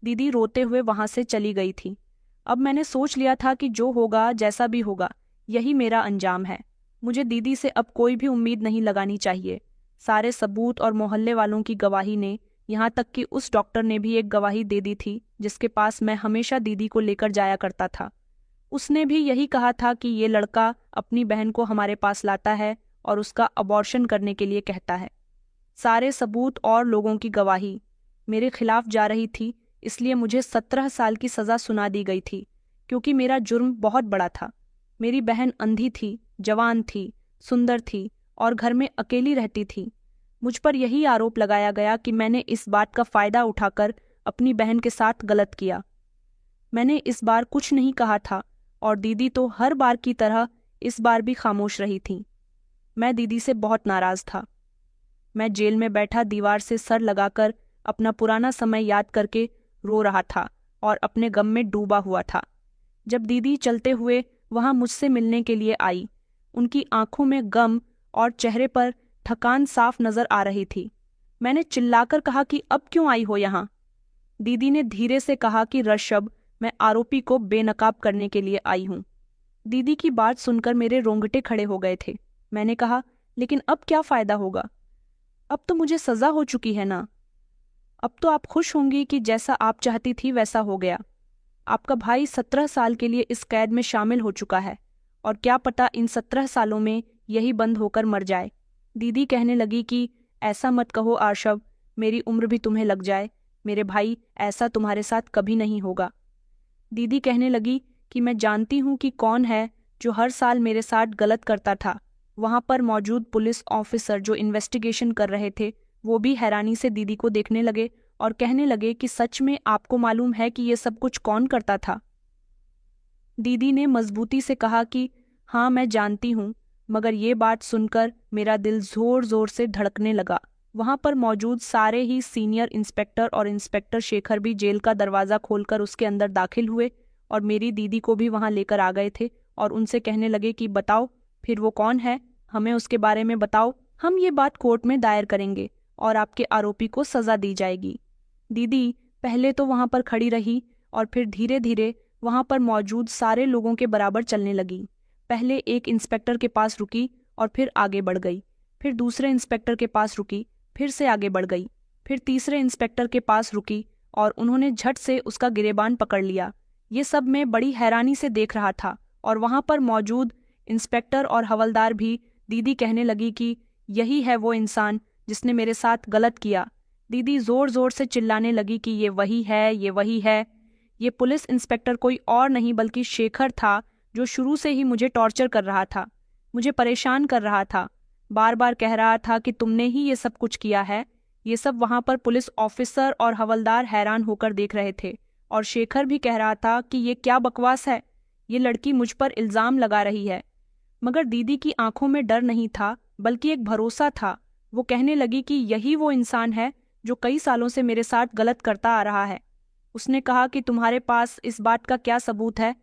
दीदी रोते हुए वहां से चली गई थी। अब मैंने सोच लिया था कि जो होगा, जैसा भी होगा, यही मेरा अंजाम है। मुझे दीदी से अब कोई भी उम्मीद नहीं लगानी चाहिए। सारे सबूत और मोहल्ले वालों की गवाही ने, यहाँ तक कि उस डॉक्टर ने भी एक गवाही दे दी थी जिसके पास मैं हमेशा दीदी को लेकर जाया करता था। उसने भी यही कहा था कि ये लड़का अपनी बहन को हमारे पास लाता है और उसका अबॉर्शन करने के लिए कहता है। सारे सबूत और लोगों की गवाही मेरे खिलाफ जा रही थी, इसलिए मुझे 17 साल की सज़ा सुना दी गई थी, क्योंकि मेरा जुर्म बहुत बड़ा था। मेरी बहन अंधी थी, जवान थी, सुंदर थी और घर में अकेली रहती थी। मुझ पर यही आरोप लगाया गया कि मैंने इस बात का फ़ायदा उठाकर अपनी बहन के साथ गलत किया। मैंने इस बार कुछ नहीं कहा था और दीदी तो हर बार की तरह इस बार भी खामोश रही थी। मैं दीदी से बहुत नाराज़ था। मैं जेल में बैठा दीवार से सर लगाकर अपना पुराना समय याद करके रो रहा था और अपने गम में डूबा हुआ था। जब दीदी चलते हुए वहां मुझसे मिलने के लिए आई, उनकी आंखों में गम और चेहरे पर थकान साफ नजर आ रही थी। मैंने चिल्लाकर कहा कि अब क्यों आई हो यहाँ? दीदी ने धीरे से कहा कि ऋषभ, मैं आरोपी को बेनकाब करने के लिए आई हूँ। दीदी की बात सुनकर मेरे रोंगटे खड़े हो गए थे। मैंने कहा, लेकिन अब क्या फ़ायदा होगा? अब तो मुझे सज़ा हो चुकी है ना। अब तो आप खुश होंगी कि जैसा आप चाहती थी वैसा हो गया। आपका भाई 17 साल के लिए इस कैद में शामिल हो चुका है, और क्या पता इन 17 सालों में यही बंद होकर मर जाए। दीदी कहने लगी कि ऐसा मत कहो आर्शव, मेरी उम्र भी तुम्हें लग जाए। मेरे भाई, ऐसा तुम्हारे साथ कभी नहीं होगा। दीदी कहने लगी कि मैं जानती हूँ कि कौन है जो हर साल मेरे साथ गलत करता था। वहां पर मौजूद पुलिस ऑफिसर जो इन्वेस्टिगेशन कर रहे थे वो भी हैरानी से दीदी को देखने लगे और कहने लगे कि सच में आपको मालूम है कि ये सब कुछ कौन करता था। दीदी ने मजबूती से कहा कि हाँ मैं जानती हूँ, मगर ये बात सुनकर मेरा दिल जोर जोर से धड़कने लगा। वहां पर मौजूद सारे ही सीनियर इंस्पेक्टर और इंस्पेक्टर शेखर भी जेल का दरवाज़ा खोलकर उसके अंदर दाखिल हुए और मेरी दीदी को भी वहां लेकर आ गए थे और उनसे कहने लगे कि बताओ फिर वो कौन है, हमें उसके बारे में बताओ, हम ये बात कोर्ट में दायर करेंगे और आपके आरोपी को सजा दी जाएगी। दीदी पहले तो वहां पर खड़ी रही और फिर धीरे धीरे वहां पर मौजूद सारे लोगों के बराबर चलने लगी। पहले एक इंस्पेक्टर के पास रुकी और फिर आगे बढ़ गई, फिर दूसरे इंस्पेक्टर के पास रुकी, फिर से आगे बढ़ गई, फिर तीसरे इंस्पेक्टर के पास रुकी और उन्होंने झट से उसका गिरेबान पकड़ लिया। ये सब मैं बड़ी हैरानी से देख रहा था और वहां पर मौजूद इंस्पेक्टर और हवलदार भी दीदी कहने लगी कि यही है वो इंसान जिसने मेरे साथ गलत किया। दीदी जोर जोर से चिल्लाने लगी कि ये वही है, ये वही है। ये पुलिस इंस्पेक्टर कोई और नहीं बल्कि शेखर था जो शुरू से ही मुझे टॉर्चर कर रहा था, मुझे परेशान कर रहा था, बार बार कह रहा था कि तुमने ही ये सब कुछ किया है। ये सब वहां पर पुलिस ऑफिसर और हवलदार हैरान होकर देख रहे थे और शेखर भी कह रहा था कि ये क्या बकवास है, ये लड़की मुझ पर इल्जाम लगा रही है। मगर दीदी की आंखों में डर नहीं था बल्कि एक भरोसा था। वो कहने लगी कि यही वो इंसान है जो कई सालों से मेरे साथ गलत करता आ रहा है। उसने कहा कि तुम्हारे पास इस बात का क्या सबूत है?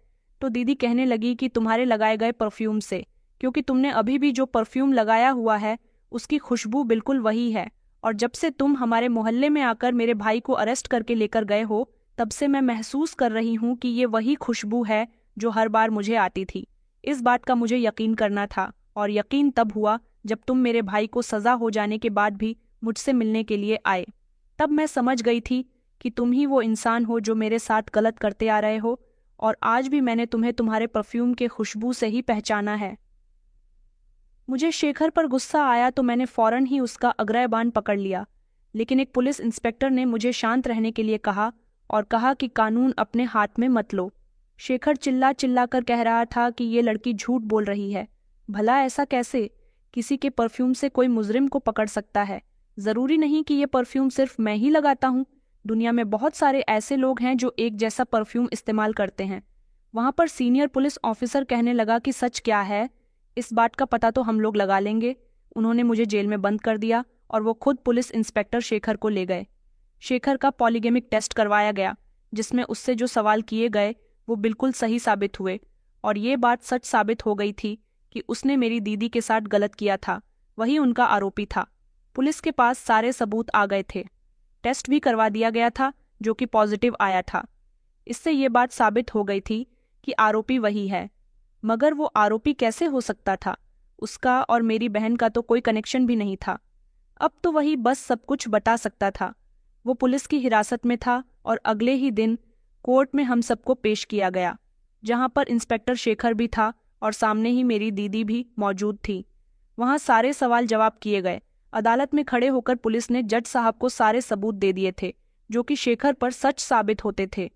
तो दीदी कहने लगी कि तुम्हारे लगाए गए परफ्यूम से, क्योंकि तुमने अभी भी जो परफ्यूम लगाया हुआ है उसकी खुशबू बिल्कुल वही है और जब से तुम हमारे मोहल्ले में आकर मेरे भाई को अरेस्ट करके लेकर गए हो तब से मैं महसूस कर रही हूँ कि ये वही खुशबू है जो हर बार मुझे आती थी। इस बात का मुझे यकीन करना था और यकीन तब हुआ जब तुम मेरे भाई को सजा हो जाने के बाद भी मुझसे मिलने के लिए आए। तब मैं समझ गई थी कि तुम ही वो इंसान हो जो मेरे साथ गलत करते आ रहे हो और आज भी मैंने तुम्हें तुम्हारे परफ्यूम के खुशबू से ही पहचाना है। मुझे शेखर पर गुस्सा आया तो मैंने फौरन ही उसका अग्रबान पकड़ लिया, लेकिन एक पुलिस इंस्पेक्टर ने मुझे शांत रहने के लिए कहा और कहा कि कानून अपने हाथ में मत लो। शेखर चिल्ला चिल्ला कर कह रहा था कि ये लड़की झूठ बोल रही है। भला ऐसा कैसे? किसी के परफ्यूम से कोई मुजरिम को पकड़ सकता है? जरूरी नहीं कि ये परफ्यूम सिर्फ मैं ही लगाता हूँ, दुनिया में बहुत सारे ऐसे लोग हैं जो एक जैसा परफ्यूम इस्तेमाल करते हैं। वहां पर सीनियर पुलिस ऑफिसर कहने लगा कि सच क्या है, इस बात का पता तो हम लोग लगा लेंगे। उन्होंने मुझे जेल में बंद कर दिया और वो खुद पुलिस इंस्पेक्टर शेखर को ले गए। शेखर का पॉलीगेमिक टेस्ट करवाया गया जिसमें उससे जो सवाल किए गए वो बिल्कुल सही साबित हुए और ये बात सच साबित हो गई थी कि उसने मेरी दीदी के साथ गलत किया था, वही उनका आरोपी था। पुलिस के पास सारे सबूत आ गए थे, टेस्ट भी करवा दिया गया था जो कि पॉजिटिव आया था। इससे ये बात साबित हो गई थी कि आरोपी वही है। मगर वो आरोपी कैसे हो सकता था? उसका और मेरी बहन का तो कोई कनेक्शन भी नहीं था। अब तो वही बस सब कुछ बता सकता था। वो पुलिस की हिरासत में था और अगले ही दिन कोर्ट में हम सबको पेश किया गया, जहां पर इंस्पेक्टर शेखर भी था और सामने ही मेरी दीदी भी मौजूद थी। वहां सारे सवाल जवाब किए गए। अदालत में खड़े होकर पुलिस ने जज साहब को सारे सबूत दे दिए थे जो कि शेखर पर सच साबित होते थे।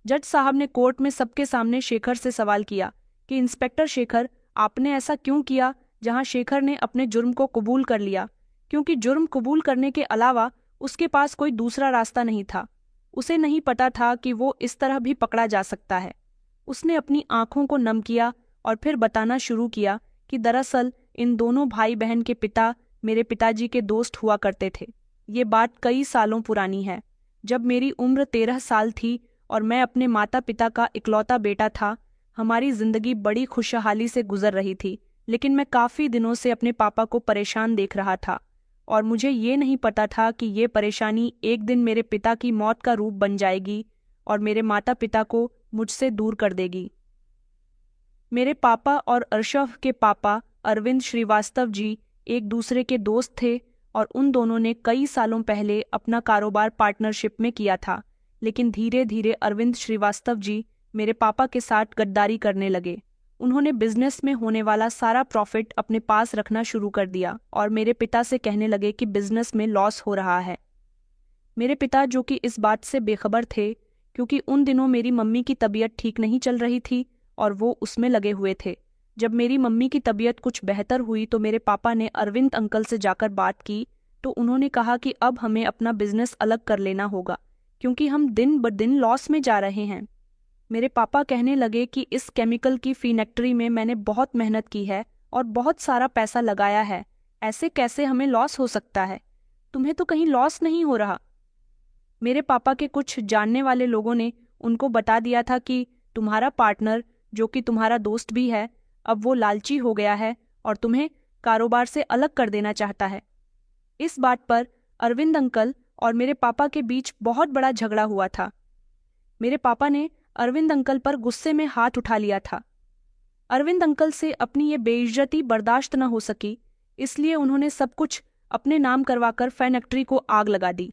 जज साहब ने कोर्ट में सबके सामने शेखर से सवाल किया कि इंस्पेक्टर शेखर, आपने ऐसा क्यों किया? जहां शेखर ने अपने जुर्म को कबूल कर लिया, क्योंकि जुर्म कबूल करने के अलावा उसके पास कोई दूसरा रास्ता नहीं था। उसे नहीं पता था कि वो इस तरह भी पकड़ा जा सकता है। उसने अपनी आंखों को नम किया और फिर बताना शुरू किया कि दरअसल इन दोनों भाई बहन के पिता मेरे पिताजी के दोस्त हुआ करते थे। ये बात कई सालों पुरानी है, जब मेरी उम्र 13 साल थी और मैं अपने माता पिता का इकलौता बेटा था। हमारी जिंदगी बड़ी खुशहाली से गुजर रही थी, लेकिन मैं काफी दिनों से अपने पापा को परेशान देख रहा था और मुझे ये नहीं पता था कि ये परेशानी एक दिन मेरे पिता की मौत का रूप बन जाएगी और मेरे माता पिता को मुझसे दूर कर देगी। मेरे पापा और अर्शव के पापा अरविंद श्रीवास्तव जी एक दूसरे के दोस्त थे और उन दोनों ने कई सालों पहले अपना कारोबार पार्टनरशिप में किया था, लेकिन धीरे धीरे अरविंद श्रीवास्तव जी मेरे पापा के साथ गद्दारी करने लगे। उन्होंने बिजनेस में होने वाला सारा प्रॉफिट अपने पास रखना शुरू कर दिया और मेरे पिता से कहने लगे कि बिजनेस में लॉस हो रहा है। मेरे पिता, जो कि इस बात से बेखबर थे क्योंकि उन दिनों मेरी मम्मी की तबीयत ठीक नहीं चल रही थी और वो उसमें लगे हुए थे, जब मेरी मम्मी की तबीयत कुछ बेहतर हुई तो मेरे पापा ने अरविंद अंकल से जाकर बात की, तो उन्होंने कहा कि अब हमें अपना बिजनेस अलग कर लेना होगा क्योंकि हम दिन ब दिन लॉस में जा रहे हैं। मेरे पापा कहने लगे कि इस केमिकल की फैक्ट्री में मैंने बहुत मेहनत की है और बहुत सारा पैसा लगाया है, ऐसे कैसे हमें लॉस हो सकता है? तुम्हें तो कहीं लॉस नहीं हो रहा। मेरे पापा के कुछ जानने वाले लोगों ने उनको बता दिया था कि तुम्हारा पार्टनर, जो कि तुम्हारा दोस्त भी है, अब वो लालची हो गया है और तुम्हें कारोबार से अलग कर देना चाहता है। इस बात पर अरविंद अंकल और मेरे पापा के बीच बहुत बड़ा झगड़ा हुआ था। मेरे पापा ने अरविंद अंकल पर गुस्से में हाथ उठा लिया था। अरविंद अंकल से अपनी ये बेइज्जती बर्दाश्त न हो सकी, इसलिए उन्होंने सब कुछ अपने नाम करवाकर फैक्ट्री को आग लगा दी।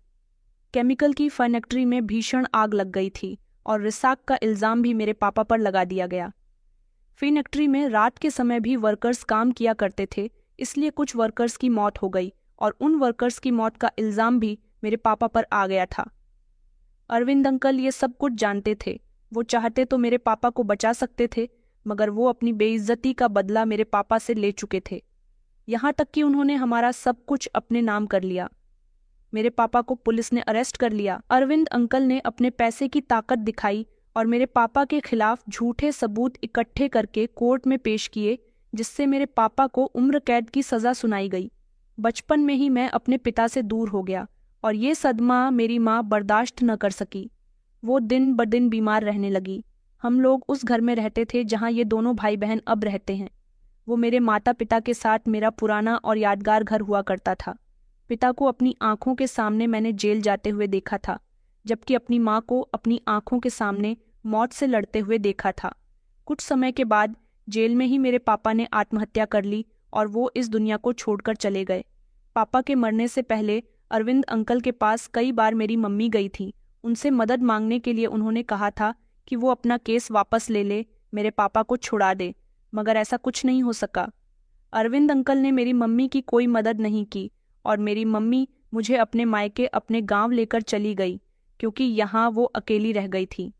केमिकल की फैक्ट्री में भीषण आग लग गई थी और रिसाक का इल्जाम भी मेरे पापा पर लगा दिया गया। फैक्ट्री में रात के समय भी वर्कर्स काम किया करते थे, इसलिए कुछ वर्कर्स की मौत हो गई और उन वर्कर्स की मौत का इल्जाम भी मेरे पापा पर आ गया था। अरविंद अंकल ये सब कुछ जानते थे। वो चाहते तो मेरे पापा को बचा सकते थे, मगर वो अपनी बेइज्जती का बदला मेरे पापा से ले चुके थे। यहाँ तक कि उन्होंने हमारा सब कुछ अपने नाम कर लिया। मेरे पापा को पुलिस ने अरेस्ट कर लिया। अरविंद अंकल ने अपने पैसे की ताकत दिखाई और मेरे पापा के खिलाफ झूठे सबूत इकट्ठे करके कोर्ट में पेश किए, जिससे मेरे पापा को उम्र कैद की सजा सुनाई गई। बचपन में ही मैं अपने पिता से दूर हो गया और ये सदमा मेरी माँ बर्दाश्त न कर सकी। वो दिन ब दिन बीमार रहने लगी। हम लोग उस घर में रहते थे जहाँ ये दोनों भाई बहन अब रहते हैं। वो मेरे माता पिता के साथ मेरा पुराना और यादगार घर हुआ करता था। पिता को अपनी आंखों के सामने मैंने जेल जाते हुए देखा था, जबकि अपनी माँ को अपनी आंखों के सामने मौत से लड़ते हुए देखा था। कुछ समय के बाद जेल में ही मेरे पापा ने आत्महत्या कर ली और वो इस दुनिया को छोड़कर चले गए। पापा के मरने से पहले अरविंद अंकल के पास कई बार मेरी मम्मी गई थी। उनसे मदद मांगने के लिए उन्होंने कहा था कि वो अपना केस वापस ले ले, मेरे पापा को छुड़ा दे, मगर ऐसा कुछ नहीं हो सका। अरविंद अंकल ने मेरी मम्मी की कोई मदद नहीं की और मेरी मम्मी मुझे अपने मायके अपने गांव लेकर चली गई, क्योंकि यहाँ वो अकेली रह गई थी।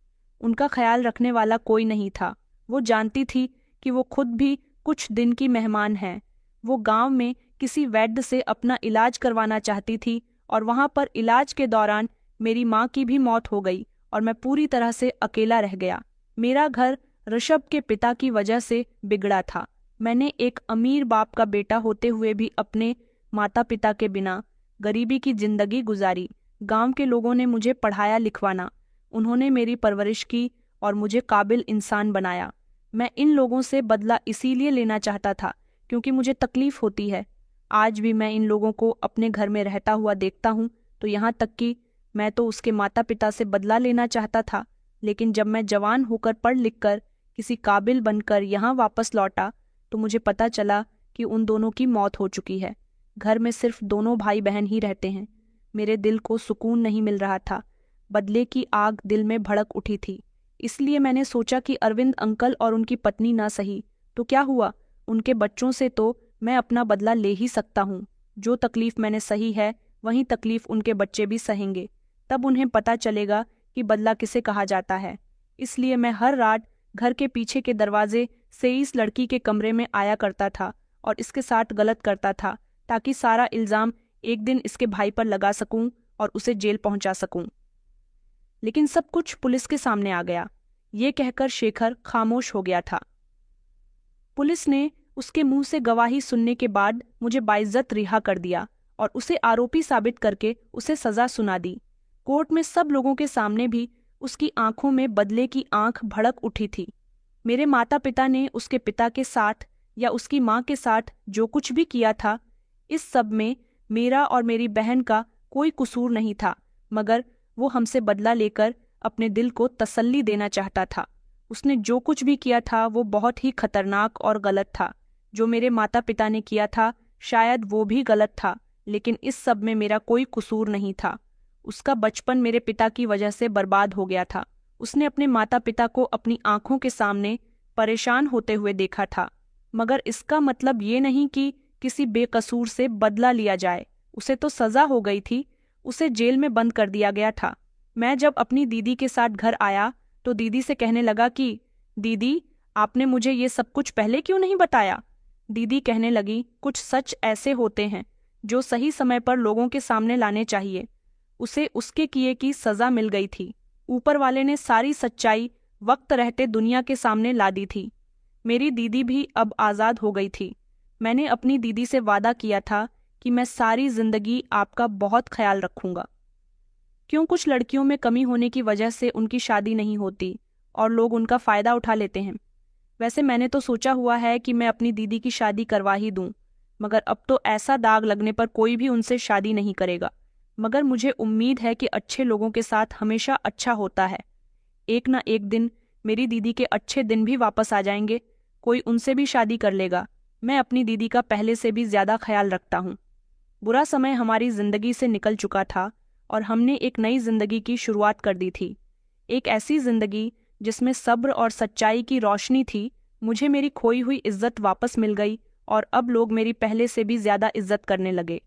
उनका ख्याल रखने वाला कोई नहीं था। वो जानती थी कि वो खुद भी कुछ दिन की मेहमान है। वो गांव में किसी वैद्य से अपना इलाज करवाना चाहती थी और वहां पर इलाज के दौरान मेरी माँ की भी मौत हो गई और मैं पूरी तरह से अकेला रह गया। मेरा घर ऋषभ के पिता की वजह से बिगड़ा था। मैंने एक अमीर बाप का बेटा होते हुए भी अपने माता पिता के बिना गरीबी की जिंदगी गुजारी। गांव के लोगों ने मुझे पढ़ाया लिखवाना, उन्होंने मेरी परवरिश की और मुझे काबिल इंसान बनाया। मैं इन लोगों से बदला इसीलिए लेना चाहता था क्योंकि मुझे तकलीफ होती है। आज भी मैं इन लोगों को अपने घर में रहता हुआ देखता हूँ, तो यहाँ तक कि मैं तो उसके माता पिता से बदला लेना चाहता था। लेकिन जब मैं जवान होकर पढ़ लिख कर किसी काबिल बनकर यहाँ वापस लौटा तो मुझे पता चला कि उन दोनों की मौत हो चुकी है। घर में सिर्फ दोनों भाई बहन ही रहते हैं। मेरे दिल को सुकून नहीं मिल रहा था। बदले की आग दिल में भड़क उठी थी। इसलिए मैंने सोचा कि अरविंद अंकल और उनकी पत्नी ना सही तो क्या हुआ, उनके बच्चों से तो मैं अपना बदला ले ही सकता हूँ। जो तकलीफ मैंने सही है वही तकलीफ उनके बच्चे भी सहेंगे। तब उन्हें पता चलेगा कि बदला किसे कहा जाता है। इसलिए मैं हर रात घर के पीछे के दरवाजे से इस लड़की के कमरे में आया करता था और इसके साथ गलत करता था, ताकि सारा इल्जाम एक दिन इसके भाई पर लगा सकूं और उसे जेल पहुंचा सकूं। लेकिन सब कुछ पुलिस के सामने आ गया। ये कहकर शेखर खामोश हो गया था। पुलिस ने उसके मुंह से गवाही सुनने के बाद मुझे बाइज्जत रिहा कर दिया और उसे आरोपी साबित करके उसे सजा सुना दी। कोर्ट में सब लोगों के सामने भी उसकी आंखों में बदले की आंख भड़क उठी थी। मेरे माता पिता ने उसके पिता के साथ या उसकी माँ के साथ जो कुछ भी किया था, इस सब में मेरा और मेरी बहन का कोई कसूर नहीं था, मगर वो हमसे बदला लेकर अपने दिल को तसल्ली देना चाहता था। उसने जो कुछ भी किया था वो बहुत ही खतरनाक और गलत था। जो मेरे माता पिता ने किया था शायद वो भी गलत था, लेकिन इस सब में मेरा कोई कसूर नहीं था। उसका बचपन मेरे पिता की वजह से बर्बाद हो गया था। उसने अपने माता पिता को अपनी आंखों के सामने परेशान होते हुए देखा था, मगर इसका मतलब ये नहीं कि किसी बेकसूर से बदला लिया जाए। उसे तो सजा हो गई थी, उसे जेल में बंद कर दिया गया था। मैं जब अपनी दीदी के साथ घर आया तो दीदी से कहने लगा कि दीदी, आपने मुझे ये सब कुछ पहले क्यों नहीं बताया? दीदी कहने लगी, कुछ सच ऐसे होते हैं जो सही समय पर लोगों के सामने लाने चाहिए। उसे उसके किए की सजा मिल गई थी। ऊपर वाले ने सारी सच्चाई वक्त रहते दुनिया के सामने ला दी थी। मेरी दीदी भी अब आज़ाद हो गई थी। मैंने अपनी दीदी से वादा किया था कि मैं सारी जिंदगी आपका बहुत ख्याल रखूंगा। क्यों कुछ लड़कियों में कमी होने की वजह से उनकी शादी नहीं होती और लोग उनका फ़ायदा उठा लेते हैं। वैसे मैंने तो सोचा हुआ है कि मैं अपनी दीदी की शादी करवा ही दूं, मगर अब तो ऐसा दाग लगने पर कोई भी उनसे शादी नहीं करेगा। मगर मुझे उम्मीद है कि अच्छे लोगों के साथ हमेशा अच्छा होता है। एक ना एक दिन मेरी दीदी के अच्छे दिन भी वापस आ जाएंगे, कोई उनसे भी शादी कर लेगा। मैं अपनी दीदी का पहले से भी ज्यादा ख्याल रखता हूँ। बुरा समय हमारी जिंदगी से निकल चुका था और हमने एक नई जिंदगी की शुरुआत कर दी थी। एक ऐसी जिंदगी जिसमें सब्र और सच्चाई की रोशनी थी। मुझे मेरी खोई हुई इज्जत वापस मिल गई और अब लोग मेरी पहले से भी ज्यादा इज्जत करने लगे।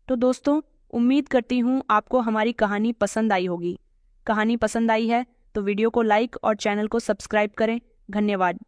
तो दोस्तों, उम्मीद करती हूँ आपको हमारी कहानी पसंद आई होगी। कहानी पसंद आई है तो वीडियो को लाइक और चैनल को सब्सक्राइब करें। धन्यवाद।